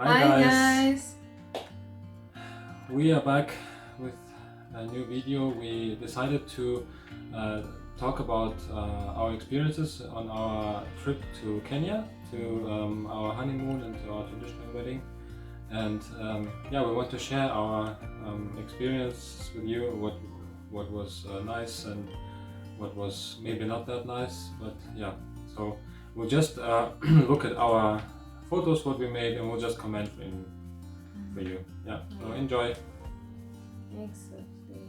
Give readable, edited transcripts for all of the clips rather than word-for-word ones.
Hi guys! We are back with a new video. We decided to talk about our experiences on our trip to Kenya, to our honeymoon and to our traditional wedding. And we want to share our experience with you, what was nice and what was maybe not that nice. But yeah, so we'll just look at our photos, what we made, and we'll just comment for you. Yeah, so enjoy. Exactly.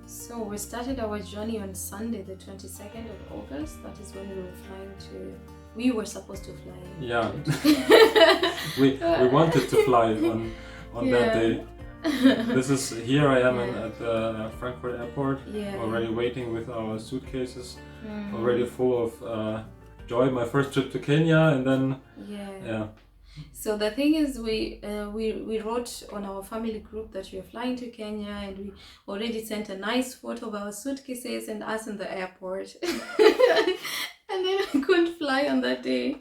So we started our journey on Sunday, the 22nd of August. That is when we were supposed to fly. Yeah, we wanted to fly on that day. This is here I am at the Frankfurt airport, already waiting with our suitcases, already full of joy. My first trip to Kenya, and then So the thing is, we wrote on our family group that we are flying to Kenya, and we already sent a nice photo of our suitcases and us in the airport. And then we couldn't fly on that day.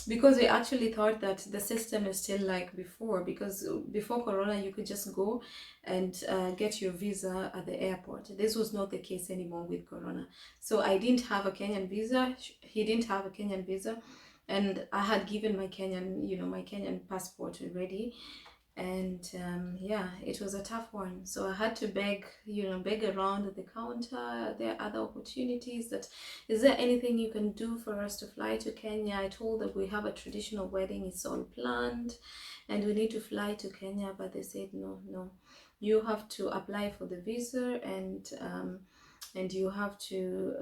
Because we actually thought that the system is still like before, because before Corona you could just go and get your visa at the airport. This was not the case anymore with Corona. So I didn't have a Kenyan visa, he didn't have a Kenyan visa, and I had given my Kenyan passport already. And it was a tough one. So I had to beg around at the counter. Are there other opportunities? Is there anything you can do for us to fly to Kenya? I told them we have a traditional wedding, it's all planned, and we need to fly to Kenya. But they said no, you have to apply for the visa, and you have to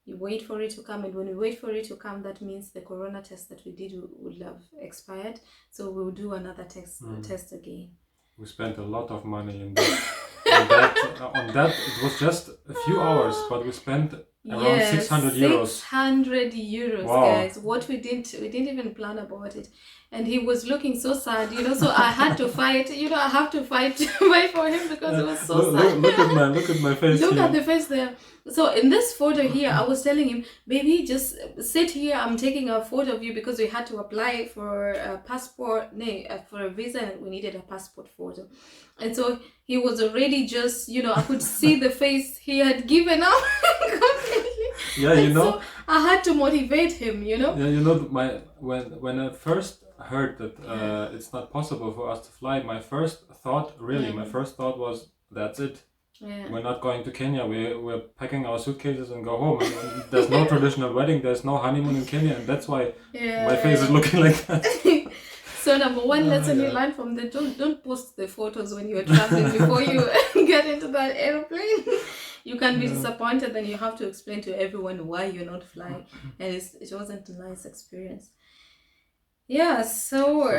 you wait for it to come, and when we wait for it to come, that means the Corona test that we did would have expired, so we'll do another test again. We spent a lot of money in that. on that it was just a few hours, but we spent around 600 euros. 600 euros, wow. Guys, what we didn't even plan about it. And he was looking so sad, so I had to fight, I have to fight for him because it was so sad. Look at my face. Look at the face there. So in this photo here, I was telling him, baby, just sit here. I'm taking a photo of you because we had to apply for a passport, for a visa, and we needed a passport photo. And so he was already just, I could see the face, he had given up completely. Yeah, so I had to motivate him, Yeah, when I first heard that it's not possible for us to fly, my first thought was, that's it. Yeah. We're not going to Kenya. We're packing our suitcases and go home. And there's no traditional wedding. There's no honeymoon in Kenya, and that's why my face is looking like that. So number one lesson you learn from the don't post the photos when you're traveling before you get into that airplane. You can be disappointed, then you have to explain to everyone why you're not flying, and it wasn't a nice experience. Yeah. So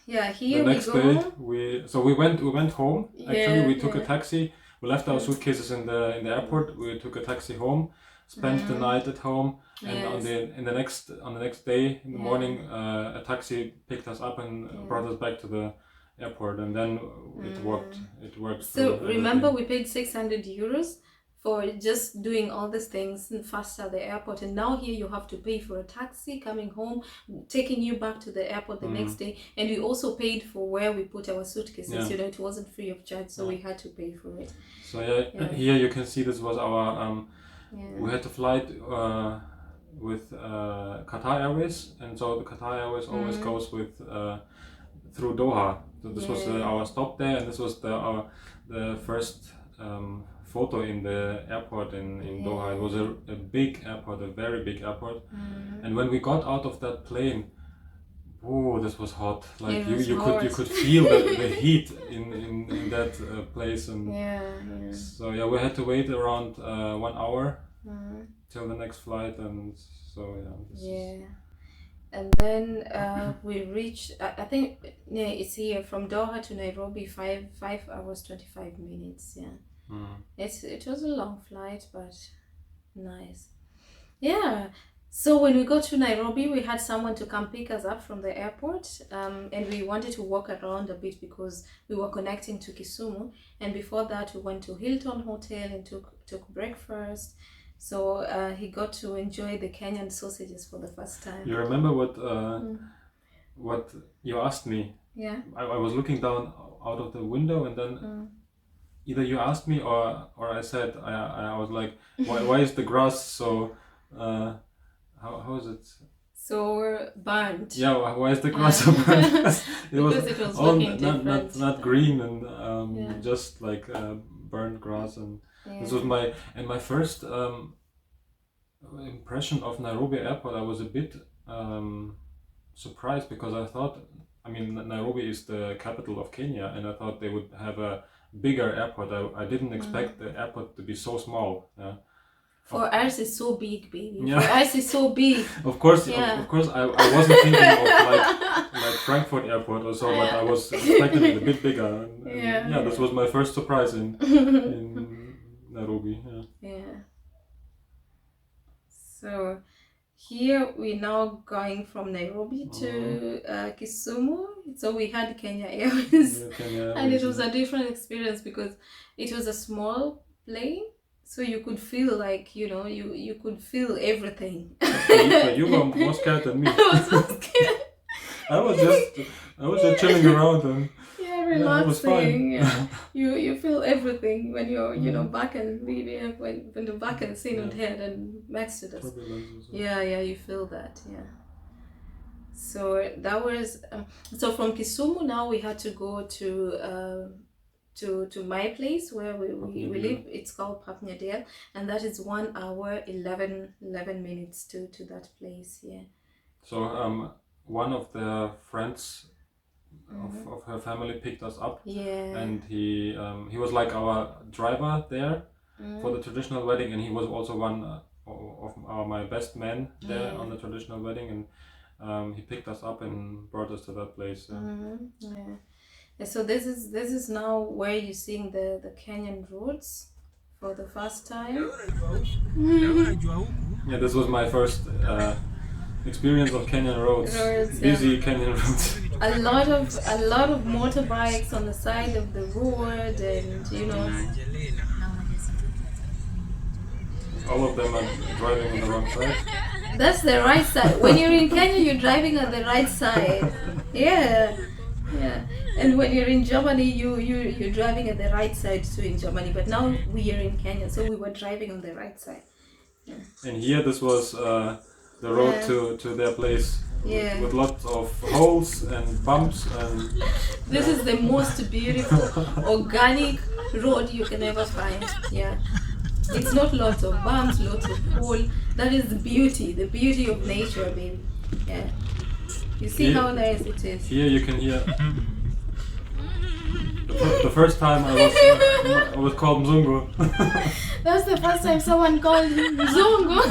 here the next we go. Day we went home. Actually, we took a taxi. We left our suitcases in the airport. We took a taxi home, spent the night at home, and on the next day in the morning, a taxi picked us up and brought us back to the airport, and then it worked. It worked. So remember, we paid 600 euros for just doing all these things fast at the airport, and now here you have to pay for a taxi coming home, taking you back to the airport the next day, and we also paid for where we put our suitcases. It wasn't free of charge, so we had to pay for it. So here you can see this was our we had to fly with Qatar Airways, and so the Qatar Airways always goes with through Doha. So this was our stop there, and this was the first photo in the airport in Doha. It was a big airport, a very big airport. And when we got out of that plane, this was hot. Like you could feel the heat in that place, and so we had to wait around 1 hour till the next flight, and so And then we reached, I think it's here from Doha to Nairobi, 5 hours 25 minutes. It was a long flight, but nice. So when we got to Nairobi, we had someone to come pick us up from the airport, and we wanted to walk around a bit because we were connecting to Kisumu, and before that we went to Hilton Hotel and took breakfast. So he got to enjoy the Kenyan sausages for the first time. You remember what you asked me? Yeah. I was looking down out of the window, and then either you asked me or I said, I was like, why is the grass so how is it? So burnt. Yeah, why is the grass so burnt? Because it was looking different. Not green and just like burnt grass, and this was my first impression of Nairobi airport. I was a bit surprised because I thought, I mean, Nairobi is the capital of Kenya, and I thought they would have a bigger airport. I didn't expect the airport to be so small. For us, it's so big, baby. Yeah. For us, it's so big. Of course, I wasn't thinking of like Frankfurt Airport or so, but I was expecting it a bit bigger. And this was my first surprise in Nairobi. Yeah. So here we're now going from Nairobi to Kisumu. So we had Kenya Airways, and it was a different experience because it was a small plane. So you could feel like, you could feel everything. But you were more scared than me. I was so scared. I was just chilling around and relaxing. It was fine. Yeah. You feel everything when you're back and when the back and seen with head and Mercedes. Yeah, you feel that. Yeah. So that was so from Kisumu. Now we had to go to my place where we live. It's called Papnyadale, and that is 1 hour 11 minutes to that place. Yeah. So one of the friends of her family picked us up. Yeah. And he was like our driver there for the traditional wedding, and he was also one of my best men there on the traditional wedding, and he picked us up and brought us to that place. Yeah. So this is now where you're seeing the Kenyan roads for the first time. Yeah, this was my first experience of Kenyan roads. Busy Kenyan roads. A lot of motorbikes on the side of the road, and all of them are driving on the wrong side. That's the right side. When you're in Kenya, you're driving on the right side. Yeah. And when you're in Germany, you're driving at the right side too in Germany. But now we are in Kenya, so we were driving on the right side. Yeah. And here, this was the road to their place. With lots of holes and bumps and. This is the most beautiful organic road you can ever find. Yeah. It's not lots of bumps, lots of hole. That is the beauty of nature, baby. Yeah. You see how nice it is. Here you can hear. The first time I was called Mzungu. That's the first time someone called him Mzungu.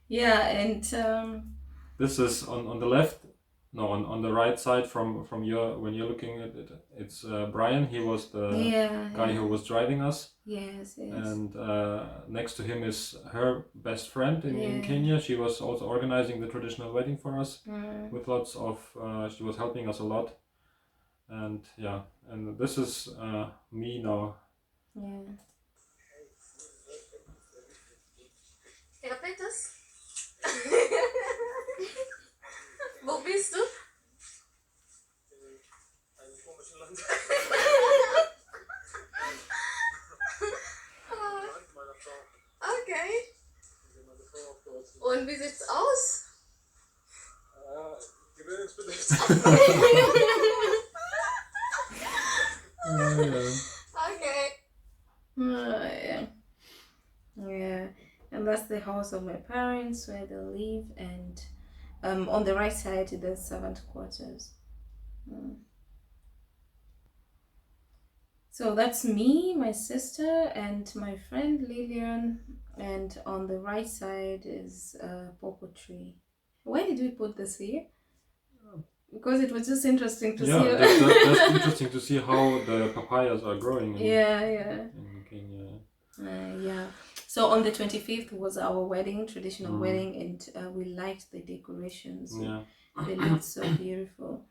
Yeah, and this is on the left. No, on the right side from when you're looking at it, it's Brian. He was the guy who was driving us. Yes. And next to him is her best friend in Kenya. She was also organizing the traditional wedding for us with lots of. She was helping us a lot, and and this is me now. Yeah. Wo bist du? Okay. Und wie sieht's aus? Gewöhnungsbedürftig. Okay. Yeah. And that's the house of my parents where they live, and on the right side the servant quarters. So that's me, my sister, and my friend Lillian, and on the right side is a popo tree. Why did we put this here? Because it was just interesting to see. Yeah, that's interesting to see how the papayas are growing in Kenya. Yeah. So on the 25th was our wedding, traditional wedding, and we liked the decorations. Yeah. They looked so beautiful.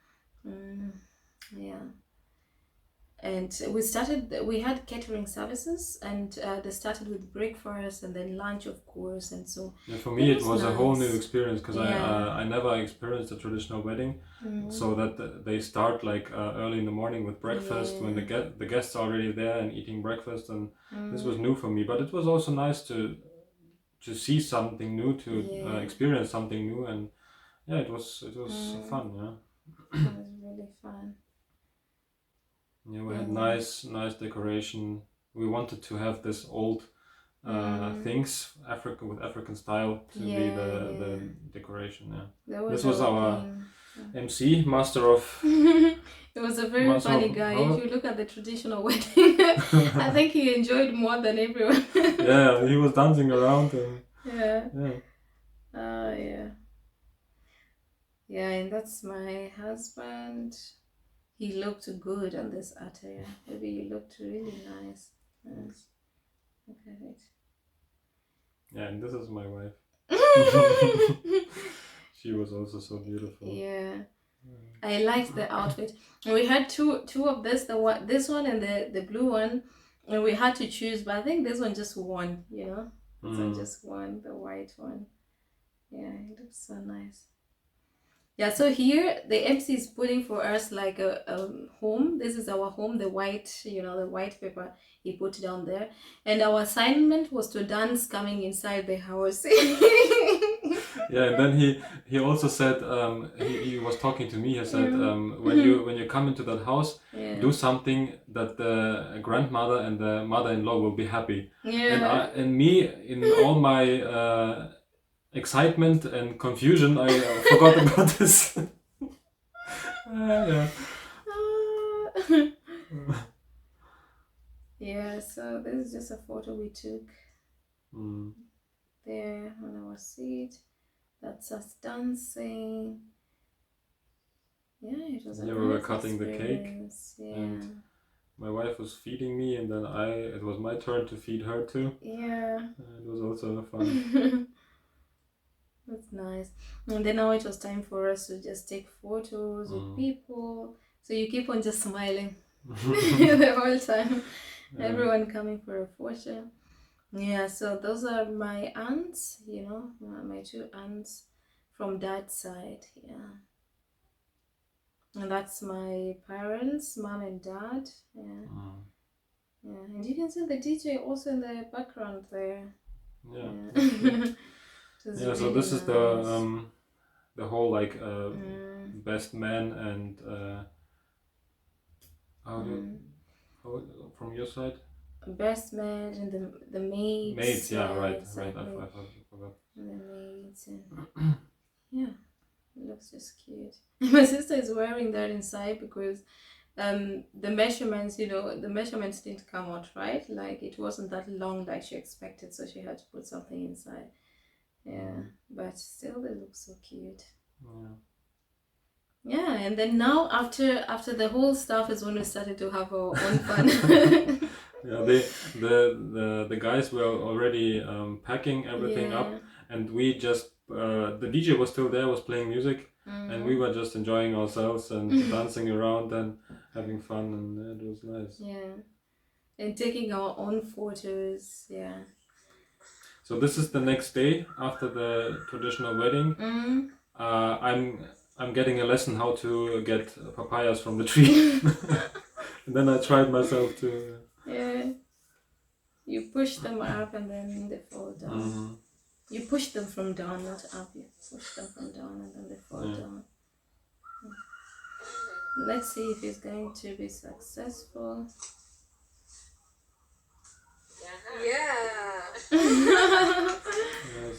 Yeah. And we had catering services, and they started with breakfast and then lunch, of course. And so for me it was nice. a whole new experience, because I never experienced a traditional wedding. So that they start like early in the morning with breakfast, when the guests are already there and eating breakfast, and this was new for me. But it was also nice to see something new, to experience something new, and it was fun. It was really fun. We had nice decoration. We wanted to have this old things, with African style, to be the decoration. This was our MC, master of. It was a very funny guy. If you look at the traditional wedding, I think he enjoyed more than everyone. He was dancing around. And, and that's my husband. He looked good on this attire. Maybe you looked really nice. Look at it. And this is my wife. She was also so beautiful. I liked the outfit. We had two of this one and the blue one, and we had to choose, but I think this one just won, This one just won, the white one. It looks so nice. So here the MC is putting for us like a home. This is our home, the white, the white paper he put down there. And our assignment was to dance coming inside the house. And then he also said, he was talking to me, he said, when you come into that house, do something that the grandmother and the mother-in-law will be happy. And me, in all my excitement and confusion, I forgot about this. So this is just a photo we took there on our seat. That's us dancing. It was a we were cutting the cake, and my wife was feeding me, and then it was my turn to feed her too. It was also fun. That's nice. And then now it was time for us to just take photos with people. So you keep on just smiling the whole time. Everyone coming for a photo. So those are my aunts, my two aunts from that side. And that's my parents, mom and dad. And you can see the DJ also in the background there. So really this is the whole like best man and how from your side? Best man and the maids. Maids, right. Exactly. I forgot. The maids and it looks just cute. My sister is wearing that inside because the measurements, the measurements didn't come out right. Like it wasn't that long like she expected, so she had to put something inside. But still they look so cute. And then now after the whole stuff is when we started to have our own fun. The guys were already packing everything up, and we just the DJ was still there, was playing music, and we were just enjoying ourselves and dancing around and having fun, and it was nice. And taking our own photos. So this is the next day after the traditional wedding. I'm getting a lesson how to get papayas from the tree. And then I tried myself to. You push them up and then they fall down. You push them from down, not up. You push them from down and then they fall down. Let's see if it's going to be successful.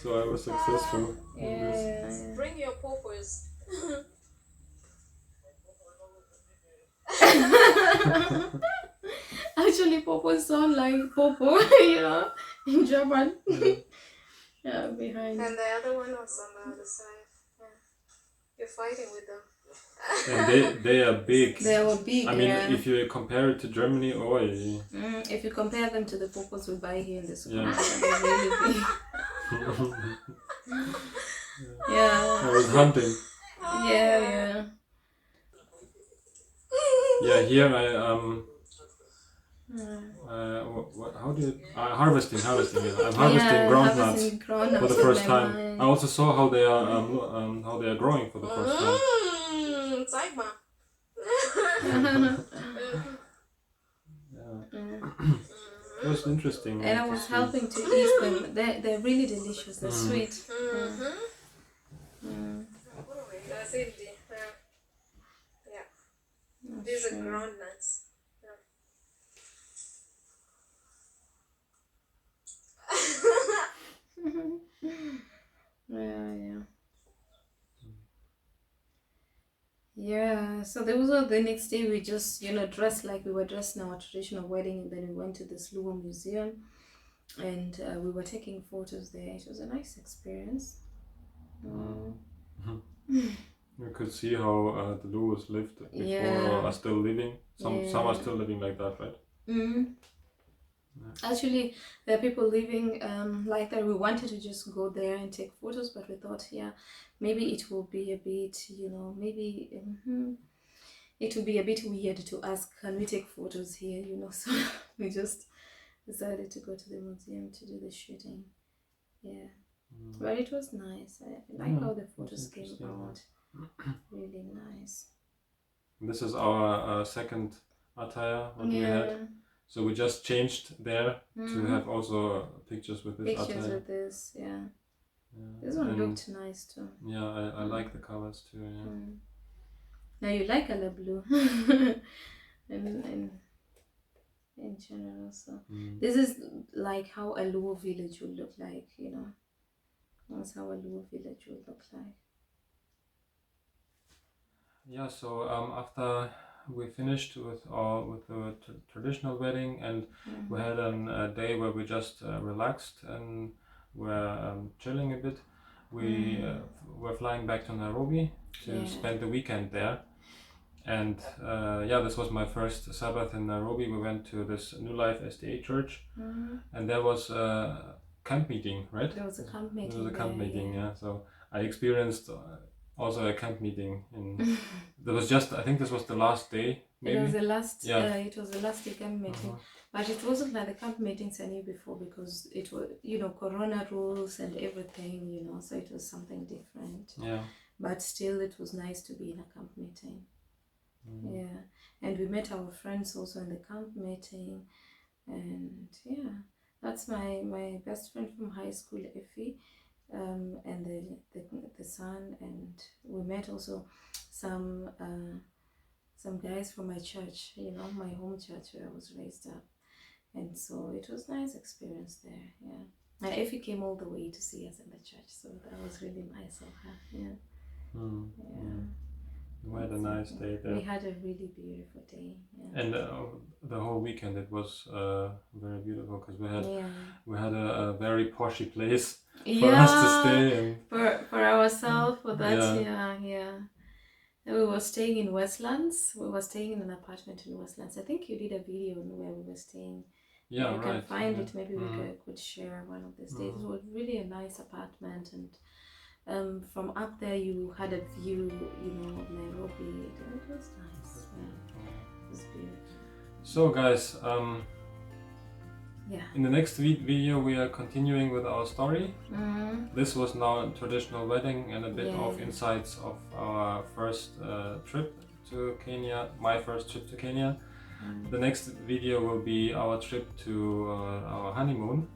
So I was successful. Bring your purpose. Actually, popo sound like popo, in German. Behind. And the other one was on the other side. You're fighting with them. And they are big. They are big. I mean, if you compare it to Germany, if you compare them to the popos we buy here in the supermarket, they're really big. I was hunting. Yeah. Here How do you harvesting? Yeah. I'm harvesting groundnuts for the first time. I also saw how they are growing for the first time. Zeig mal. It was interesting. And I was helping to eat them. They're really delicious. They're sweet. Da sind die. Ja. Diese groundnuts. Yeah, so there was the next day we just, dressed like we were dressed in our traditional wedding, and then we went to this Luo museum, and we were taking photos there. It was a nice experience. You could see how the Luos lived before or are still living. Some are still living like that, right? Actually, there are people living like that. We wanted to just go there and take photos, but we thought, maybe it will be a bit, maybe it will be a bit weird to ask, can we take photos here, so we just decided to go to the museum to do the shooting. But it was nice. I like how the photos came out. Really nice. This is our second attire what we had. So we just changed there to have also pictures with this attire. Pictures with this, This one looked nice too. Yeah, I like the colors too. Now you like color blue. in general, so this is like how a Luo village would look like, That's how a Luo village would look like. Yeah, so after we finished with the traditional wedding, and we had a day where we just relaxed and were chilling a bit. We were flying back to Nairobi to spend the weekend there. And this was my first Sabbath in Nairobi. We went to this New Life SDA church, and there was a camp meeting, right? There was a camp meeting. There was a camp meeting, So I experienced also a camp meeting there was just, I think this was the last day, maybe? It was the last day camp meeting. But it wasn't like the camp meetings I knew before, because it was, Corona rules and everything, so it was something different. But still, it was nice to be in a camp meeting. And we met our friends also in the camp meeting, and that's my best friend from high school, Effie. And the son, and we met also some guys from my church, my home church where I was raised up, and so it was a nice experience there. And Effie came all the way to see us in the church, so that was really nice of her. We had a nice day there. We had a really beautiful day. And the whole weekend it was very beautiful, because we had a very poshy place for us to stay in. For ourselves, for that, And we were staying in Westlands. We were staying in an apartment in Westlands. I think you did a video on where we were staying. Yeah, you can find it. Maybe we could share one of these days. It was really a nice apartment, and from up there you had a view, of Nairobi. It was nice. It was beautiful. So guys, in the next video we are continuing with our story. This was now a traditional wedding and a bit of insights of our first trip to Kenya, my first trip to Kenya. The next video will be our trip to our honeymoon.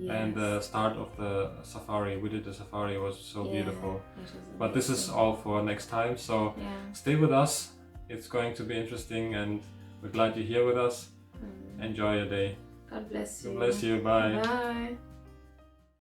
And the start of the safari. We did the safari, it was so beautiful. But this is all for next time, so stay with us. It's going to be interesting, and we're glad you're here with us. Enjoy your day. God bless you. God bless you. Bye. Bye.